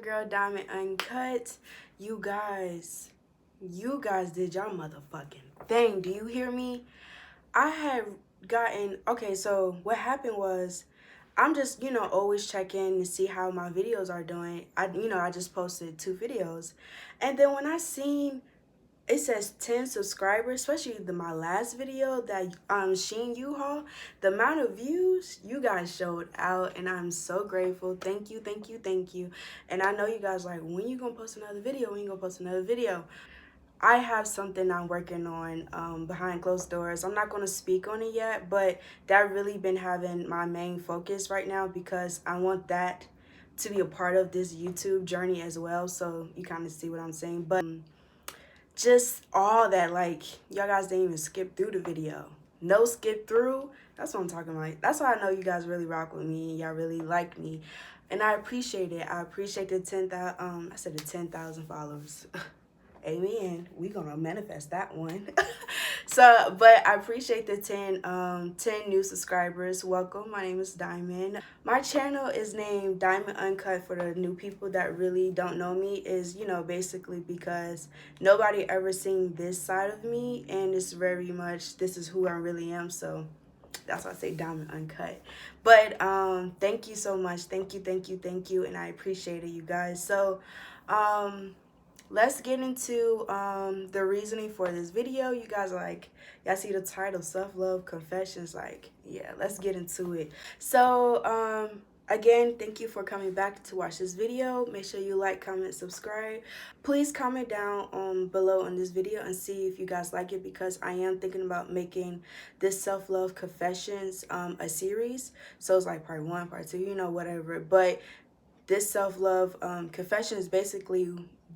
girl Diamond Uncut. You guys did y'all motherfucking thing. Do you hear me? I had gotten, okay, so what happened was I'm just, always checking to see how my videos are doing. I just posted 2 videos. And then when I seen it says 10 subscribers, especially my last video, that Sheen U-Haul, the amount of views you guys showed out, and I'm so grateful. Thank you, thank you, thank you. And I know you guys like, when you gonna post another video? When you gonna post another video? I have something I'm working on behind closed doors. I'm not going to speak on it yet, but that really been having my main focus right now because I want that to be a part of this YouTube journey as well. So you kind of see what I'm saying. But just all that, like, y'all guys didn't even skip through the video. No skip through. That's what I'm talking about. That's why I know you guys really rock with me. Y'all really like me. And I appreciate it. I appreciate the 10,000, I said the 10,000 followers. Amen. We gonna manifest that one. But I appreciate the 10 new subscribers. Welcome. My name is Diamond. My channel is named Diamond Uncut for the new people that really don't know me. Is basically because nobody ever seen this side of me, and it's very much this is who I really am. So that's why I say Diamond Uncut. But thank you so much. Thank you, and I appreciate it, you guys. So let's get into the reasoning for this video. You guys y'all see the title, Self-Love Confessions. Like, yeah, let's get into it. So again, thank you for coming back to watch this video. Make sure you like, comment, subscribe. Please comment down below on this video and see if you guys like it, because I am thinking about making this Self-Love Confessions a series. So it's like part 1, part 2, whatever. But this self-love confession is basically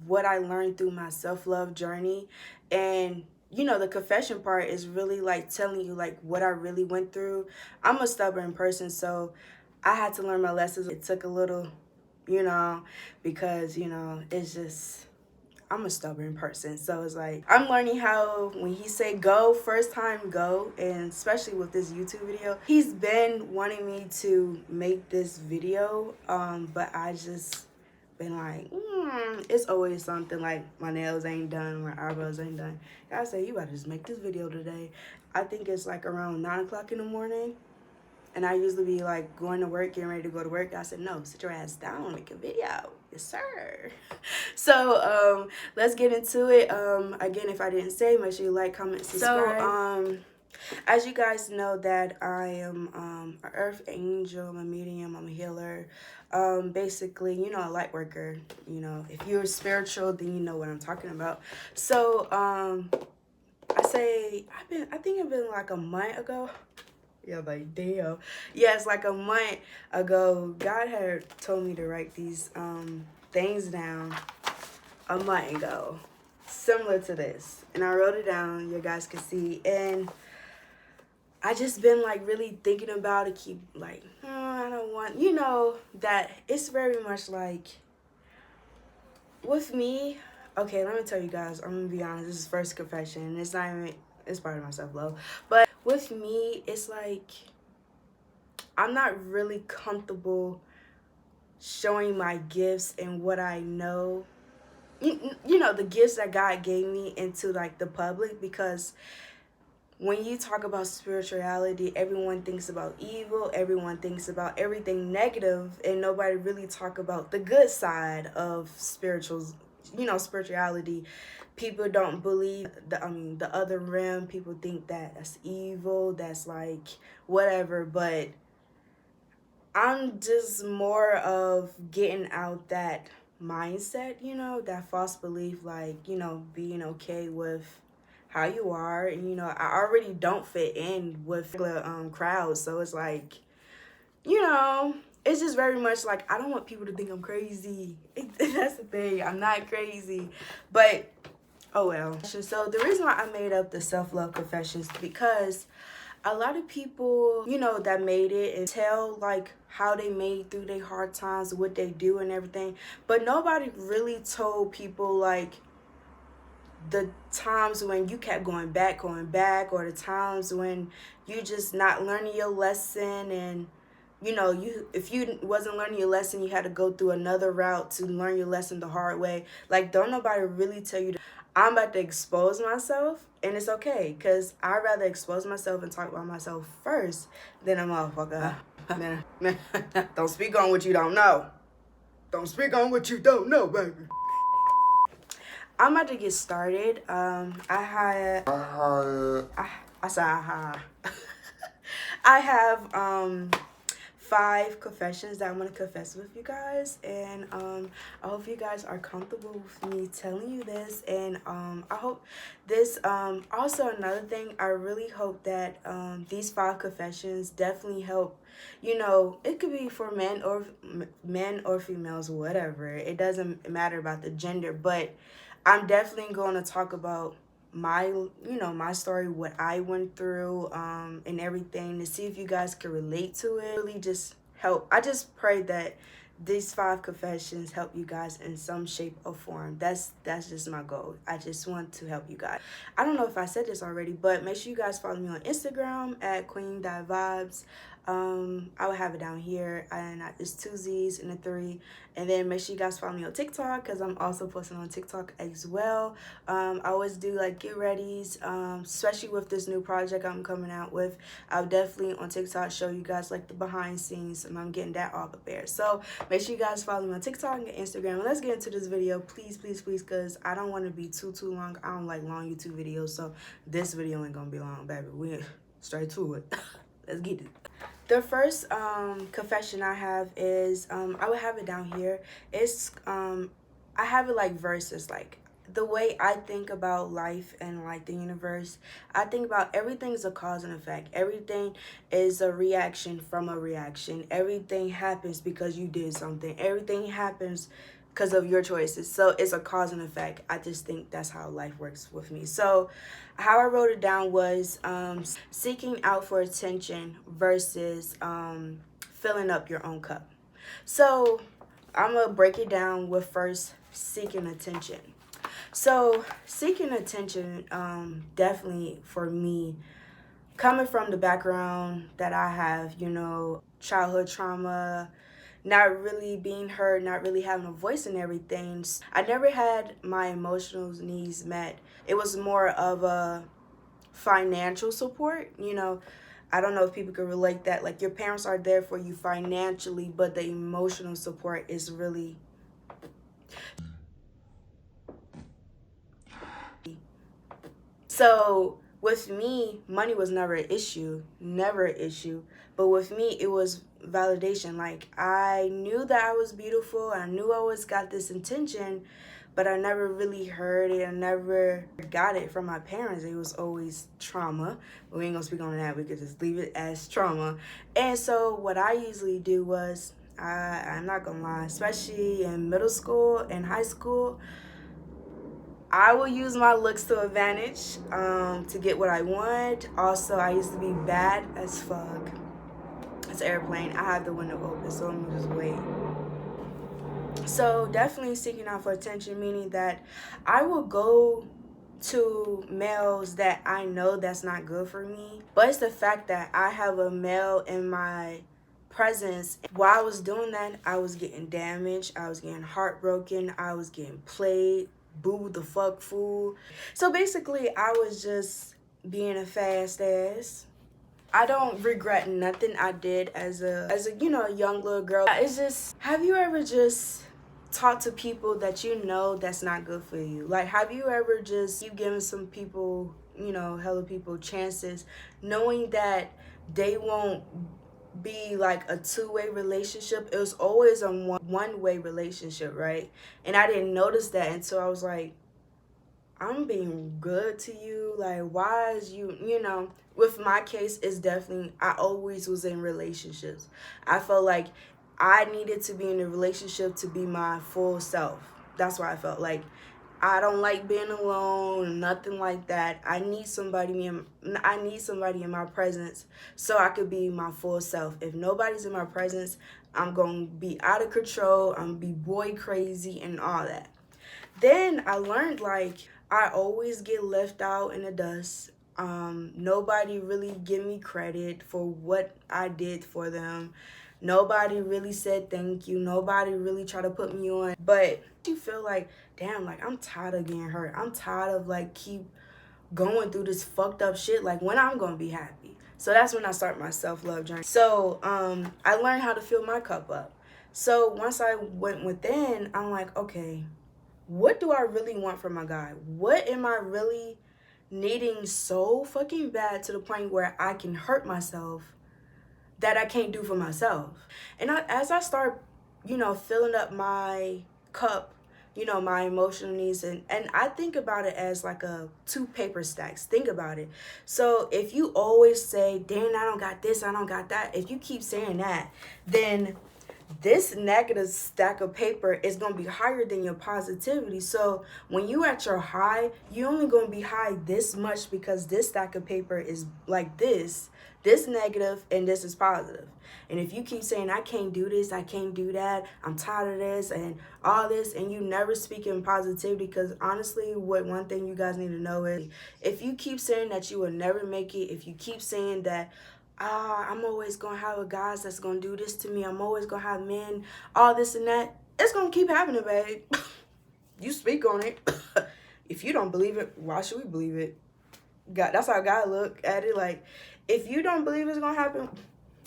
what I learned through my self-love journey. And the confession part is really like telling you like what I really went through. I'm a stubborn person, so I had to learn my lessons. It took a little, because it's just, I'm a stubborn person. So it's like I'm learning how, when he say go, first time go, and especially with this YouTube video, he's been wanting me to make this video, but I just been like, it's always something, like my nails ain't done, my eyebrows ain't done. I say, you gotta just make this video today. I think it's like around 9 o'clock in the morning. And I usually be like going to work, getting ready to go to work. I said, no, sit your ass down, make a video. Yes, sir. So let's get into it. Again, if I didn't say, make sure you like, comment, subscribe. So as you guys know that I am an earth angel, I'm a medium, I'm a healer. Basically, a light worker. If you're spiritual, then you know what I'm talking about. So I think it's been like a month ago. Yeah, like, damn. Yeah, it's like a month ago, God had told me to write these things down a month ago, similar to this. And I wrote it down, you guys can see. And I just been like really thinking about it, keep like, I don't want, that it's very much like, with me, okay, let me tell you guys, I'm gonna be honest, this is first confession. It's not even, it's part of my self-love. But with me, it's like, I'm not really comfortable showing my gifts and what I know, the gifts that God gave me, into like the public, because when you talk about spirituality, everyone thinks about evil, everyone thinks about everything negative, and nobody really talk about the good side of spirituality. People don't believe the other realm. People think that that's evil, that's like whatever. But I'm just more of getting out that mindset, that false belief, like, being okay with how you are. And, I already don't fit in with crowds. So it's like, it's just very much like, I don't want people to think I'm crazy. That's the thing. I'm not crazy. But, oh well. So the reason why I made up the self-love confessions, because a lot of people, that made it and tell like how they made through their hard times, what they do and everything. But nobody really told people like the times when you kept going back, or the times when you just not learning your lesson, and you know, if you wasn't learning your lesson, you had to go through another route to learn your lesson the hard way. Like, don't nobody really tell you I'm about to expose myself, and it's okay, because I'd rather expose myself and talk about myself first than a motherfucker. Man, don't speak on what you don't know. Don't speak on what you don't know, baby. I'm about to get started. I have 5 confessions that I'm gonna confess with you guys, and I hope you guys are comfortable with me telling you this, and I hope this also another thing, I really hope that these 5 confessions definitely help. You know, it could be for men or females, whatever. It doesn't matter about the gender, but I'm definitely going to talk about my story, what I went through, and everything, to see if you guys can relate to it. Really just help. I just pray that these 5 confessions help you guys in some shape or form. That's just my goal. I just want to help you guys. I don't know if I said this already, but make sure you guys follow me on Instagram at queen.vibes. I will have it down here, and it's 2 Z's and a 3. And then make sure you guys follow me on TikTok, because I'm also posting on TikTok as well. I always do like get readies, especially with this new project I'm coming out with. I'll definitely on TikTok show you guys like the behind scenes, and I'm getting that all prepared. So make sure you guys follow me on TikTok and Instagram. And let's get into this video, please, because I don't want to be too long. I don't like long YouTube videos, so this video ain't gonna be long, baby. We straight to it. Let's get it. The first confession I have is I would have it down here. It's I have it like verses, like the way I think about life and like the universe. I think about everything's a cause and effect. Everything is a reaction from a reaction. Everything happens because you did something. Everything happens because of your choices. So it's a cause and effect. I just think that's how life works with me. So how I wrote it down was seeking out for attention versus filling up your own cup. So I'm going to break it down with first seeking attention. So seeking attention, definitely for me, coming from the background that I have, you know, childhood trauma, not really being heard, not really having a voice in everything. I never had my emotional needs met. It was more of a financial support, you know. I don't know if people can relate that. Like, your parents are there for you financially, but the emotional support is really... So with me, money was never an issue, But with me, it was validation. Like, I knew that I was beautiful. I knew I always got this intention, but I never really heard it. I never got it from my parents. It was always trauma. But we ain't gonna speak on that. We could just leave it as trauma. And so what I usually do was, I'm not gonna lie, especially in middle school and high school, I will use my looks to advantage to get what I want. Also, I used to be bad as fuck. It's an airplane. I have the window open, so I'm gonna just wait. So definitely seeking out for attention, meaning that I will go to males that I know that's not good for me. But it's the fact that I have a male in my presence. While I was doing that, I was getting damaged. I was getting heartbroken. I was getting played. Boo the fuck fool. So basically, I was just being a fast ass. I don't regret nothing I did as a you know, a young little girl. It's just, have you ever just talked to people that you know that's not good for you? Like, have you ever just, you given some people, you know, hella people chances, knowing that they won't be like a two-way relationship? It was always a one-way relationship, right? And I didn't notice that until I was like, I'm being good to you. Like, why is you know, with my case, it's definitely, I always was in relationships. I felt like I needed to be in a relationship to be my full self. That's why I felt like I don't like being alone, nothing like that. I need somebody in my presence so I could be my full self. If nobody's in my presence, I'm going to be out of control. I'm going to be boy crazy and all that. Then I learned, like, I always get left out in the dust. Nobody really give me credit for what I did for them. Nobody really said thank you. Nobody really tried to put me on. But you feel like, damn, like I'm tired of getting hurt. I'm tired of like keep going through this fucked up shit. Like when I'm gonna be happy. So that's when I start my self-love journey. So I learned how to fill my cup up. So once I went within, I'm like, okay, what do I really want from a guy? What am I really needing so fucking bad to the point where I can hurt myself that I can't do for myself? And as I start, filling up my cup, my emotional needs, and I think about it as like a two paper stacks. Think about it. So if you always say, Dan, I don't got this, I don't got that, if you keep saying that, then this negative stack of paper is going to be higher than your positivity. So when you at your high, you only going to be high this much because this stack of paper is like this negative and this is positive. And if you keep saying, I can't do this, I can't do that, I'm tired of this and all this, and you never speak in positivity, because honestly, one thing you guys need to know is, if you keep saying that you will never make it, if you keep saying that, I'm always going to have a guys that's going to do this to me, I'm always going to have men, all this and that, it's going to keep happening, babe. You speak on it. If you don't believe it, why should we believe it? God, that's how God look at it. Like, if you don't believe it's going to happen,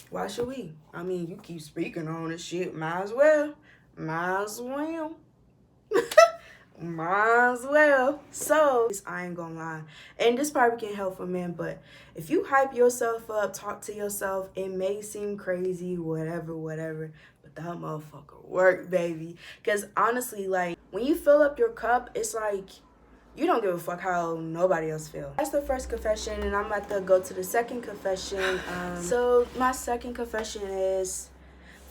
why should we? I mean, you keep speaking on this shit, might as well. Might as well. Might as well. So, I ain't gonna lie. And this probably can help for men, but if you hype yourself up, talk to yourself, it may seem crazy, whatever, but that motherfucker work, baby. Because honestly, like, when you fill up your cup, it's like, you don't give a fuck how nobody else feels. That's the first confession, and I'm about to go to the second confession. So my second confession is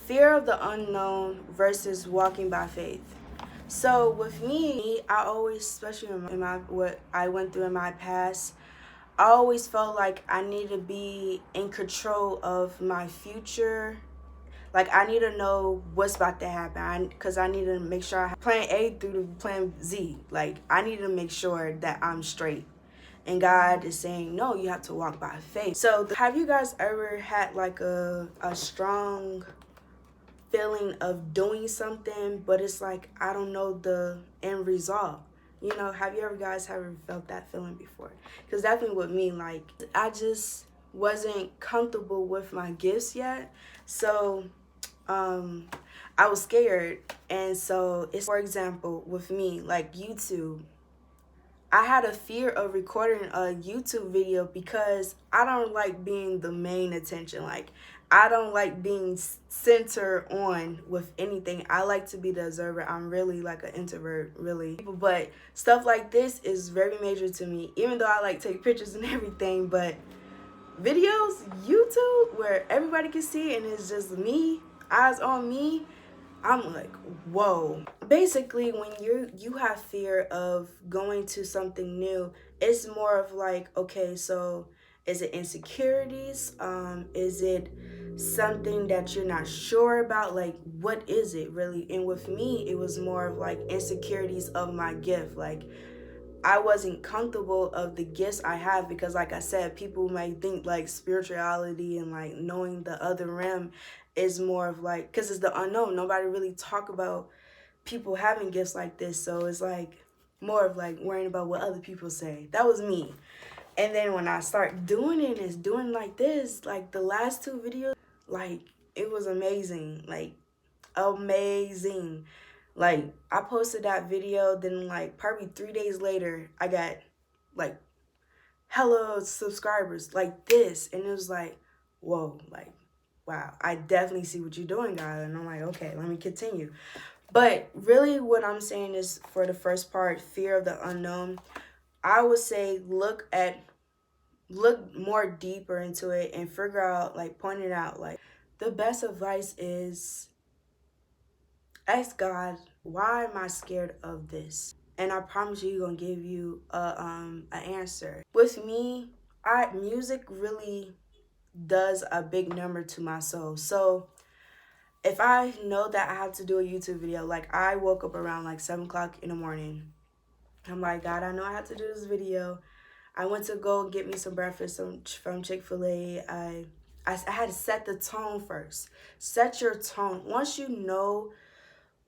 fear of the unknown versus walking by faith. So with me, I always, especially in what I went through in my past, I always felt like I need to be in control of my future. Like, I need to know what's about to happen, because I need to make sure I have plan A through to plan Z. Like, I need to make sure that I'm straight. And God is saying, no, you have to walk by faith. So have you guys ever had like a strong feeling of doing something, but it's like, I don't know the end result? Have you ever felt that feeling before? Because definitely with me, like, I just wasn't comfortable with my gifts yet. So I was scared. And so it's, for example, with me, like YouTube, I had a fear of recording a YouTube video because I don't like being the main attention. Like, I don't like being center on with anything. I like to be the observer. I'm really like an introvert, really. But stuff like this is very major to me, even though I like take pictures and everything. But videos, YouTube, where everybody can see and it's just me, eyes on me, I'm like, whoa. Basically, when you have fear of going to something new, it's more of like, okay, so is it insecurities? Is it something that you're not sure about? Like, what is it really? And with me, it was more of like insecurities of my gift. Like, I wasn't comfortable of the gifts I have, because like I said, people might think like spirituality and like knowing the other realm is more of like, because it's the unknown. Nobody really talk about people having gifts like this. So it's like more of like worrying about what other people say. That was me. And then when I start doing it, it's doing like this, like the last two videos, like it was amazing. Like amazing. Like, I posted that video, then like probably 3 days later, I got like hello subscribers like this, and it was like, whoa, like, wow, I definitely see what you're doing, guys. And I'm like, okay, let me continue. But really what I'm saying is, for the first part, fear of the unknown, I would say look more deeper into it and figure out, like, point it out. Like, the best advice is ask God, why am I scared of this? And I promise you, He's gonna give you an answer. With me, music really does a big number to my soul. So if I know that I have to do a YouTube video, like I woke up around like 7 o'clock in the morning. I'm like, God, I know I have to do this video. I went to go get me some breakfast from Chick-fil-A. I I had to set the tone first. Set your tone. Once you know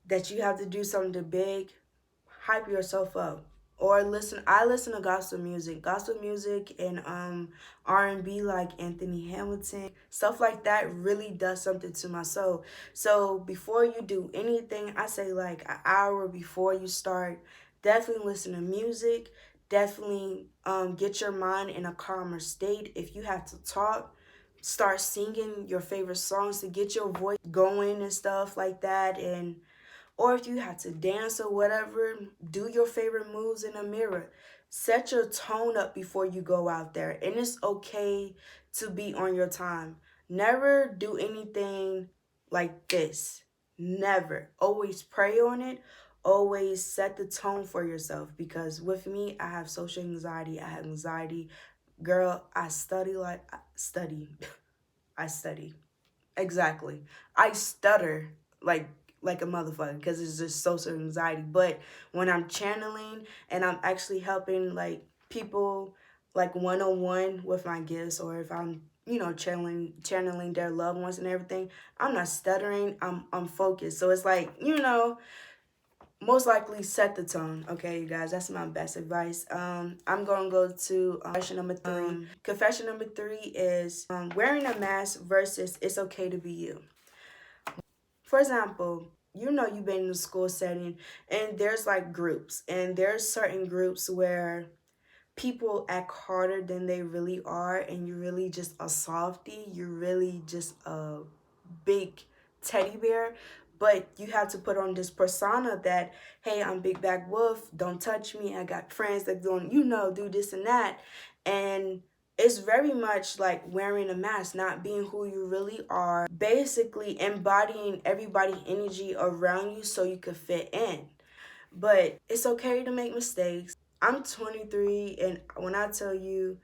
that you have to do something big, hype yourself up. Or I listen to gospel music and R&B like Anthony Hamilton. Stuff like that really does something to my soul. So before you do anything, I say like an hour before you start, definitely listen to music. Definitely get your mind in a calmer state. If you have to talk, start singing your favorite songs to get your voice going and stuff like that. And or if you have to dance or whatever, do your favorite moves in the mirror. Set your tone up before you go out there. And it's okay to be on your time. Never do anything like this. Never. Always pray on it. Always set the tone for yourself. Because with me, I have social anxiety. I have anxiety. Girl, I study like I study. I study. Exactly. I stutter like like a motherfucker because it's just social anxiety. But when I'm channeling and I'm actually helping like people like one on one with my gifts, or if I'm channeling their loved ones and everything, I'm not stuttering. I'm focused. So it's like most likely set the tone. Okay, you guys, that's my best advice. I'm gonna go to confession number three. Confession number three is wearing a mask versus it's okay to be you. For example, you've been in a school setting and there's like groups, and there's certain groups where people act harder than they really are, and you're really just a softie. You're really just a big teddy bear, but you have to put on this persona that, hey, I'm Big Bad Wolf, don't touch me, I got friends that don't do this and that. And it's very much like wearing a mask, not being who you really are, basically embodying everybody's energy around you so you could fit in. But it's okay to make mistakes. I'm 23, and when I tell you,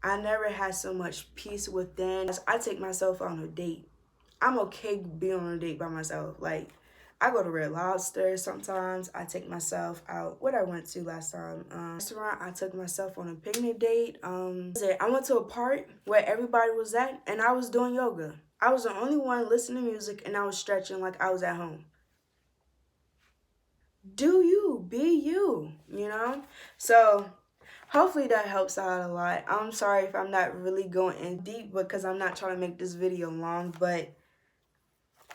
I never had so much peace within. I take myself on a date. I'm okay being on a date by myself. Like, I go to Red Lobster sometimes. I take myself out. What I went to last time, restaurant. I took myself on a picnic date. I went to a park where everybody was at, and I was doing yoga. I was the only one listening to music, and I was stretching like I was at home. Do you, be you, So hopefully that helps out a lot. I'm sorry if I'm not really going in deep because I'm not trying to make this video long, but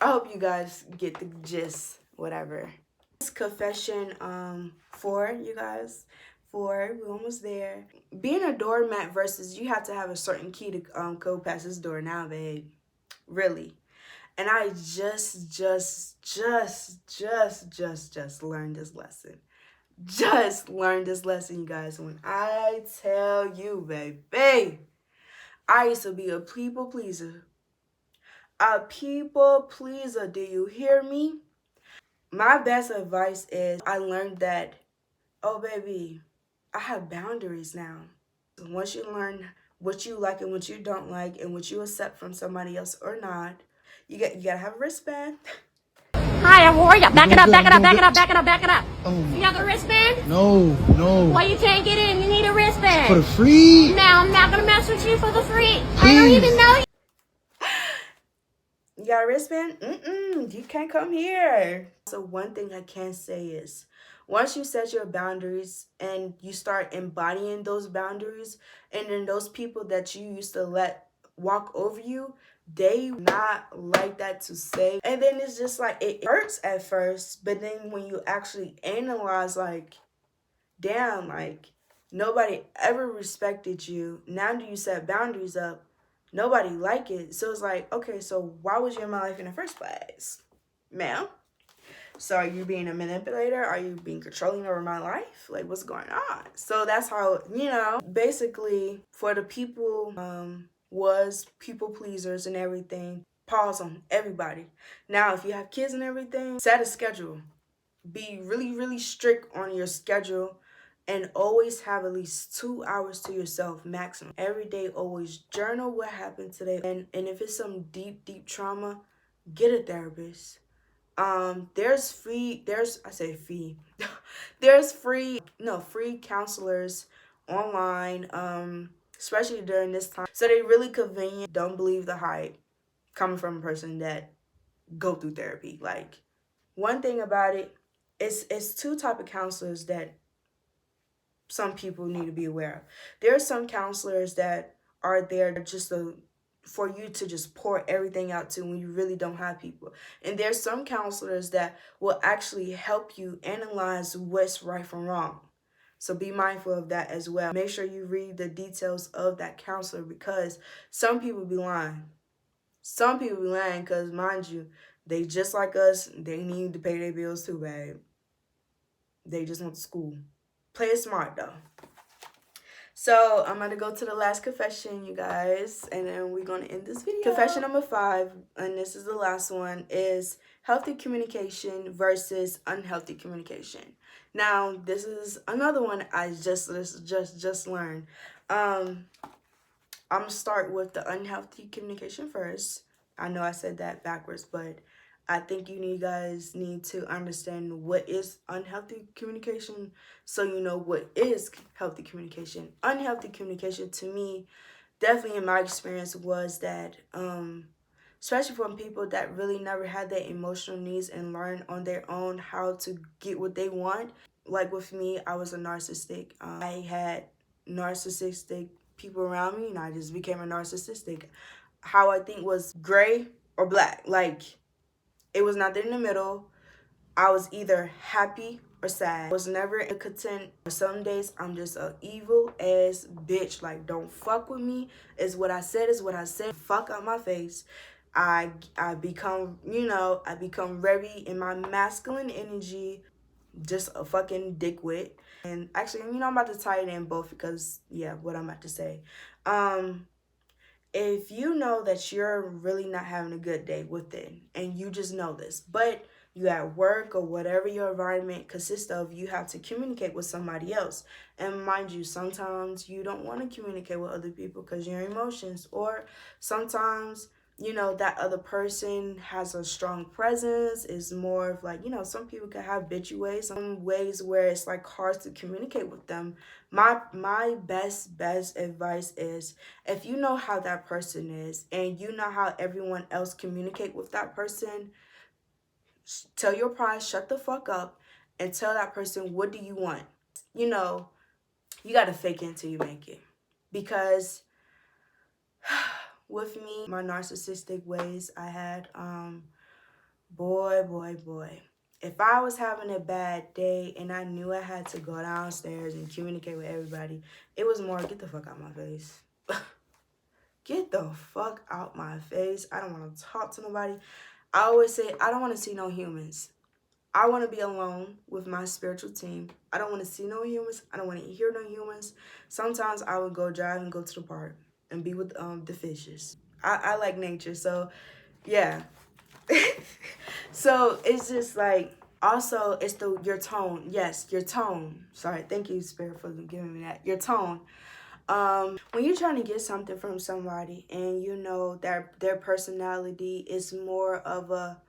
I hope you guys get the gist, whatever. This confession 4, you guys. 4, we're almost there. Being a doormat versus you have to have a certain key to go past this door now, babe. Really. And I just learned this lesson. Just learned this lesson, you guys. When I tell you, baby, I used to be a people pleaser. A people pleaser, do you hear me? My best advice is I learned that, oh baby, I have boundaries now. Once you learn what you like and what you don't like and what you accept from somebody else or not, you gotta have a wristband. Hi, how are ya? Back it up, back it up, back it up, back it up, back it up. You have a wristband? No. Why you can't get in? You need a wristband. For the free? Now I'm not gonna mess with you for the free. Please. I don't even know you. You got a wristband? You can't come here. So one thing I can say is, once you set your boundaries and you start embodying those boundaries, and then those people that you used to let walk over you, they not like that to say. And then it's just like, it hurts at first, but then when you actually analyze, like, damn, like, nobody ever respected you. Now that you set boundaries up, nobody like it. So it's like, okay, so why was you in my life in the first place, ma'am? So are you being a manipulator? Are you being controlling over my life? Like, what's going on? So that's how, basically for the people was people pleasers and everything, pause on everybody. Now, if you have kids and everything, set a schedule. Be really, really strict on your schedule, and always have at least 2 hours to yourself maximum. Every day, always journal what happened today. And if it's some deep, deep trauma, get a therapist. There's free free counselors online. especially during this time. So they really convenient. Don't believe the hype coming from a person that go through therapy. Like, one thing about it, it's two type of counselors that some people need to be aware of. There are some counselors that are there just for you to just pour everything out to when you really don't have people. And there's some counselors that will actually help you analyze what's right from wrong. So be mindful of that as well. Make sure you read the details of that counselor, because some people be lying. Some people be lying because, mind you, they just like us. They need to pay their bills too, babe. They just went to school. Play it smart, though. So I'm going to go to the last confession, you guys, and then we're going to end this video. Confession number 5, and this is the last one, is healthy communication versus unhealthy communication. Now, this is another one I just learned. I'm going to start with the unhealthy communication first. I know I said that backwards, but I think you guys need to understand what is unhealthy communication so you know what is healthy communication. Unhealthy communication, to me, definitely in my experience, was that, especially from people that really never had their emotional needs and learn on their own how to get what they want. Like with me, I was a narcissistic. I had narcissistic people around me, and I just became a narcissistic. How I think was gray or black. Like, it was nothing in the middle. I was either happy or sad. I was never content. Some days I'm just a evil ass bitch. Like, don't fuck with me. Is what I said is what I said. Fuck out my face. I become, I become very in my masculine energy, just a fucking dickwit. And actually, I'm about to tie it in both because, yeah, what I'm about to say. If you know that you're really not having a good day within, and you just know this, but you at work or whatever your environment consists of, you have to communicate with somebody else. And mind you, sometimes you don't want to communicate with other people because your emotions, or sometimes, that other person has a strong presence, is more of like, some people can have bitchy ways, some ways where it's like hard to communicate with them. My best advice is, if you know how that person is and you know how everyone else communicate with that person, tell your pride, shut the fuck up, and tell that person, what do you want? You got to fake it until you make it. Because with me, my narcissistic ways I had, boy. If I was having a bad day and I knew I had to go downstairs and communicate with everybody, it was more, get the fuck out my face. Get the fuck out my face. I don't want to talk to nobody. I always say, I don't want to see no humans. I want to be alone with my spiritual team. I don't want to see no humans. I don't want to hear no humans. Sometimes I would go drive and go to the park and be with the fishes. I like nature, so yeah. So it's just like, also it's your tone. Yes, your tone. Sorry, thank you, Spirit, for giving me that. Your tone. When you're trying to get something from somebody and you know that their personality is more of a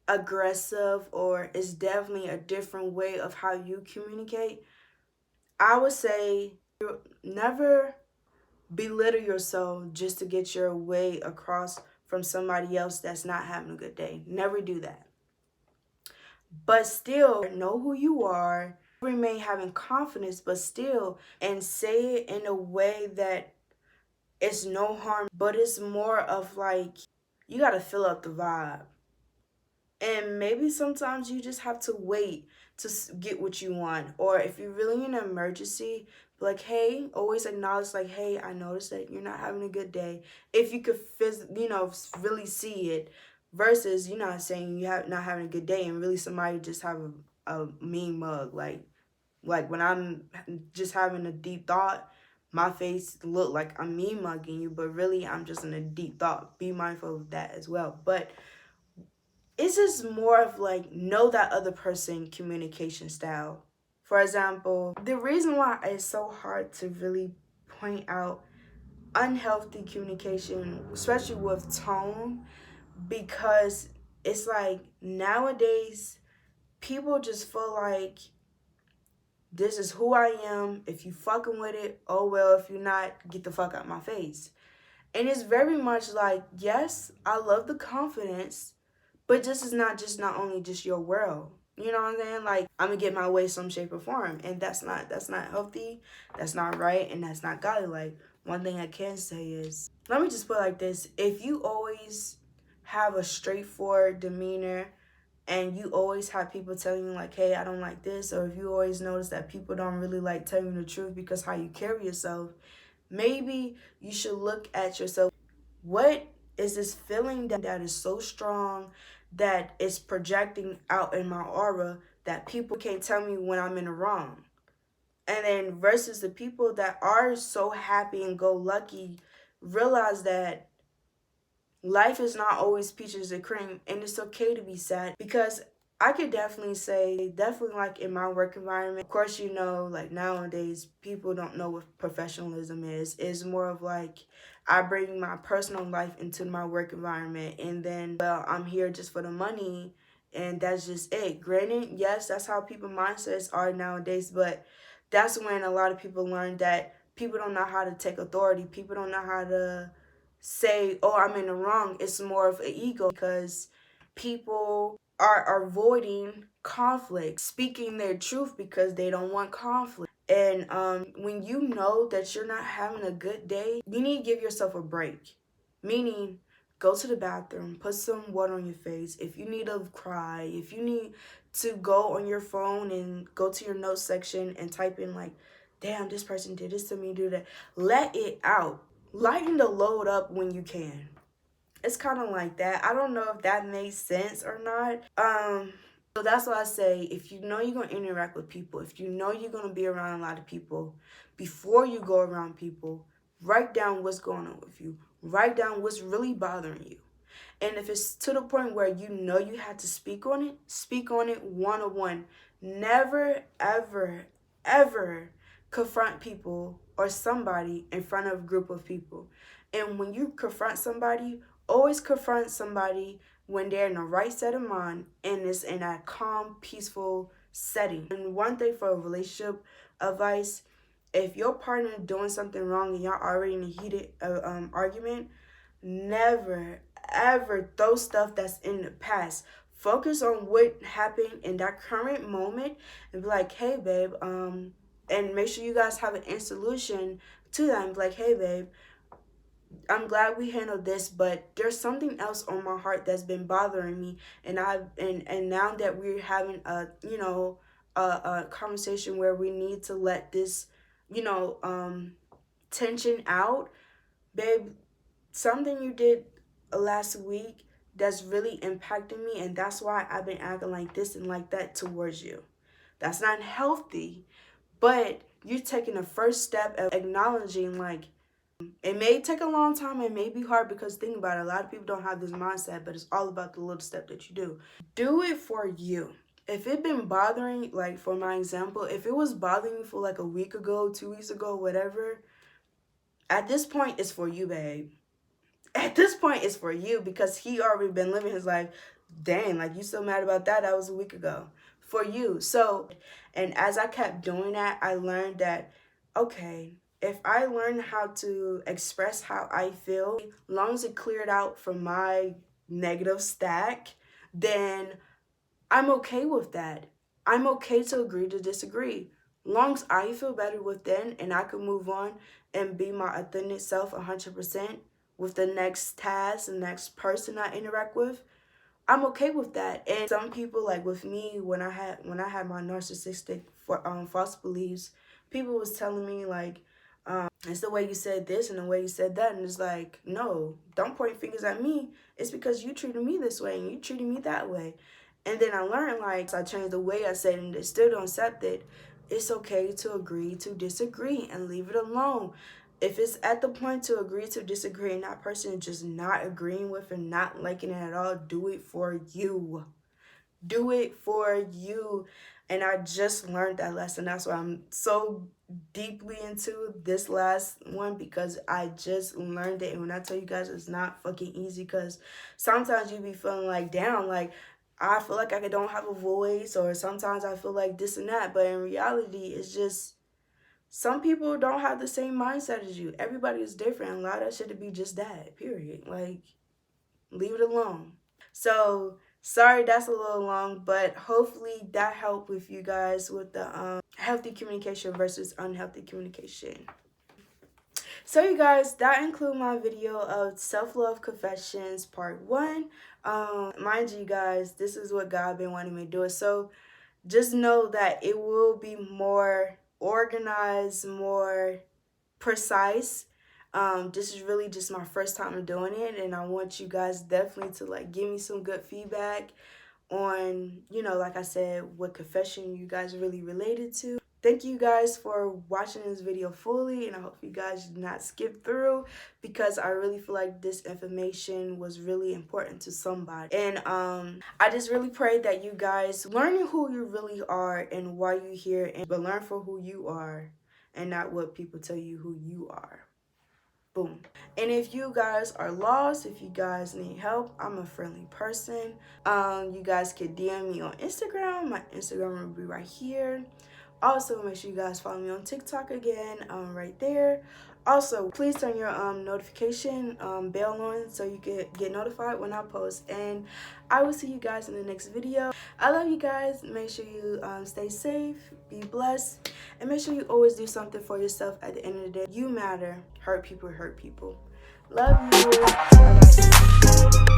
aggressive, or is definitely a different way of how you communicate, I would say never belittle yourself just to get your way across from somebody else that's not having a good day. Never do that. But still know who you are, remain having confidence, but still, and say it in a way that it's no harm, but it's more of like, you got to fill up the vibe. And maybe sometimes you just have to wait to get what you want. Or if you're really in an emergency, like, hey, always acknowledge, like, hey, I noticed that you're not having a good day. If you could, really see it, versus you're not saying not having a good day and really somebody just have a mean mug. Like when I'm just having a deep thought, my face look like I'm mean mugging you, but really I'm just in a deep thought. Be mindful of that as well. But it's just more of like, know that other person communication style. For example, the reason why it's so hard to really point out unhealthy communication, especially with tone, because it's like nowadays people just feel like This is who I am. If you fucking with it, oh well. If you're not, get the fuck out my face. And it's very much like, yes, I love the confidence, but this is not only just your world. You know what I'm saying? Like, I'm gonna get my way some shape or form. And that's not healthy, that's not right, and that's not godly. Like, one thing I can say is, let me just put it like this. If you always have a straightforward demeanor and you always have people telling you like, hey, I don't like this, or if you always notice that people don't really like telling you the truth because how you carry yourself, maybe you should look at yourself. What is this feeling that is so strong that is projecting out in my aura that people can't tell me when I'm in the wrong? And then versus the people that are so happy and go lucky, realize that life is not always peaches and cream, and it's okay to be sad. Because I could definitely say, definitely like in my work environment, of course, you know, like nowadays people don't know what professionalism is. It's more of like, I bring my personal life into my work environment, and then, well, I'm here just for the money, and that's just it. Granted, yes, that's how people mindsets are nowadays, but that's when a lot of people learn that people don't know how to take authority. People don't know how to say, oh, I'm in the wrong. It's more of an ego because people are avoiding conflict, speaking their truth because they don't want conflict. And when you know that you're not having a good day, you need to give yourself a break. Meaning, go to the bathroom, put some water on your face. If you need to cry, if you need to go on your phone and go to your notes section and type in like, damn, this person did this to me, do that. Let it out. Lighten the load up when you can. It's kind of like that. I don't know if that makes sense or not. So that's why I say, if you know you're going to interact with people, if you know you're going to be around a lot of people, before you go around people, write down what's going on with you. Write down what's really bothering you. And if it's to the point where you know you have to speak on it one-on-one. Never, ever, ever confront people or somebody in front of a group of people. And when you confront somebody, always confront somebody when they're in the right set of mind and it's in a calm, peaceful setting. And one thing for a relationship advice, if your partner doing something wrong and y'all already in a heated argument, never, ever throw stuff that's in the past. Focus on what happened in that current moment and be like, hey, babe, and make sure you guys have an solution to that and be like, hey, babe, I'm glad we handled this, but there's something else on my heart that's been bothering me, and now that we're having a conversation where we need to let this tension out, babe, something you did last week that's really impacting me, and that's why I've been acting like this and like that towards you. That's not healthy, but you're taking the first step of acknowledging, like, it may take a long time, it may be hard, because think about it, a lot of people don't have this mindset, but it's all about the little step that you do. Do it for you. If it been bothering, like for my example, if it was bothering you for like a week ago, 2 weeks ago, whatever, at this point it's for you, babe. At this point it's for you, because he already been living his life. Dang, like, you still mad about that? That was a week ago. For you. So, and as I kept doing that, I learned that, okay, if I learn how to express how I feel, as long as it cleared out from my negative stack, then I'm okay with that. I'm okay to agree to disagree. Long as I feel better within and I can move on and be my authentic self 100% with the next task, the next person I interact with, I'm okay with that. And some people, like with me, when I had my narcissistic false beliefs, people was telling me like, it's the way you said this and the way you said that, and it's like, no, don't point fingers at me. It's because you treated me this way and you treated me that way. And then I learned, like, I changed the way I said it, and they still don't accept it. It's okay to agree to disagree and leave it alone. If it's at the point to agree to disagree and that person is just not agreeing with and not liking it at all, do it for you. Do it for you. And I just learned that lesson. That's why I'm so deeply into this last one, because I just learned it. And when I tell you guys, it's not fucking easy, because sometimes you be feeling like, damn, like, I feel like I don't have a voice, or sometimes I feel like this and that. But in reality, it's just some people don't have the same mindset as you. Everybody is different. Allow that shit to be just that, period. Like, leave it alone. So, sorry that's a little long, but hopefully that helped with you guys with the healthy communication versus unhealthy communication. So you guys, that includes my video of self-love confessions part 1. Mind you guys, this is what God been wanting me to do. So just know that it will be more organized, more precise. This is really just my first time doing it, and I want you guys definitely to like give me some good feedback on, like I said, what confession you guys really related to. Thank you guys for watching this video fully, and I hope you guys did not skip through, because I really feel like this information was really important to somebody. And I just really pray that you guys learning who you really are and why you're here, but learn for who you are and not what people tell you who you are. Boom. And if you guys are lost, if you guys need help, I'm a friendly person. You guys can DM me on Instagram. My Instagram will be right here. Also, make sure you guys follow me on TikTok again, right there. Also, please turn your notification bell on so you can get notified when I post. And I will see you guys in the next video. I love you guys. Make sure you stay safe, be blessed, and make sure you always do something for yourself at the end of the day. You matter. Hurt people hurt people. Love you. Bye-bye.